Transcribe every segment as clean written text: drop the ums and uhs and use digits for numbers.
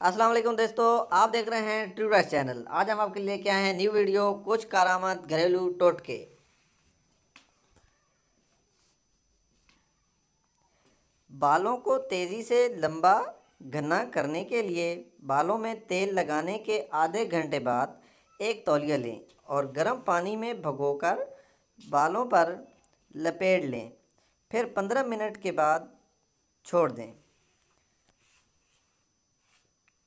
अस्सलाम वालेकुम दोस्तों, आप देख रहे हैं ट्यूटर्स चैनल। आज हम आपके लिए क्या है न्यू वीडियो, कुछ करामत घरेलू टोटके। बालों को तेज़ी से लंबा घना करने के लिए बालों में तेल लगाने के आधे घंटे बाद एक तौलिया लें और गर्म पानी में भिगोकर बालों पर लपेट लें। फिर 15 मिनट के बाद छोड़ दें।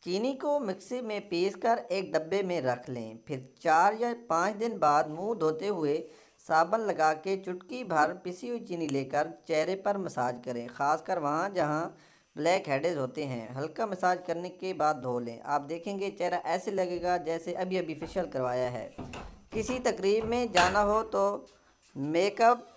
चीनी को मिक्सी में पीसकर एक डब्बे में रख लें। फिर 4 या 5 दिन बाद मुंह धोते हुए साबुन लगा के चुटकी भर पिसी हुई चीनी लेकर चेहरे पर मसाज करें, खासकर वहाँ जहाँ ब्लैक हेडेज होते हैं। हल्का मसाज करने के बाद धो लें। आप देखेंगे चेहरा ऐसे लगेगा जैसे अभी अभी फेशियल करवाया है। किसी तकरीब में जाना हो तो मेकअप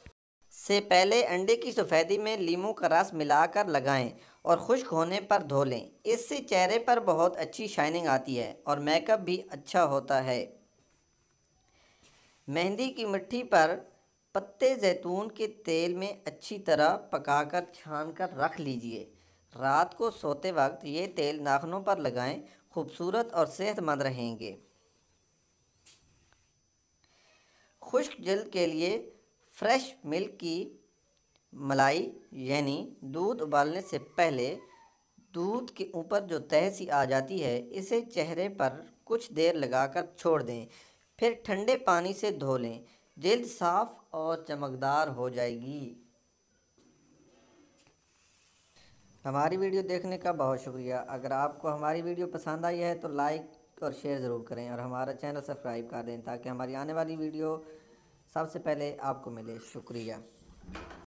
से पहले अंडे की सफ़ेदी में लीमू का रस मिलाकर लगाएं और खुश्क होने पर धो लें। इससे चेहरे पर बहुत अच्छी शाइनिंग आती है और मेकअप भी अच्छा होता है। मेहंदी की मिट्टी पर पत्ते जैतून के तेल में अच्छी तरह पकाकर छान कर रख लीजिए। रात को सोते वक्त ये तेल नाखूनों पर लगाएं, खूबसूरत और सेहतमंद रहेंगे। खुश्क जल्द के लिए फ्रेश मिल्क की मलाई यानी दूध उबालने से पहले दूध के ऊपर जो तह सी आ जाती है, इसे चेहरे पर कुछ देर लगाकर छोड़ दें। फिर ठंडे पानी से धो लें। जल्द साफ और चमकदार हो जाएगी। हमारी वीडियो देखने का बहुत शुक्रिया। अगर आपको हमारी वीडियो पसंद आई है तो लाइक और शेयर ज़रूर करें और हमारा चैनल सब्सक्राइब कर दें ताकि हमारी आने वाली वीडियो सबसे पहले आपको मिले। शुक्रिया।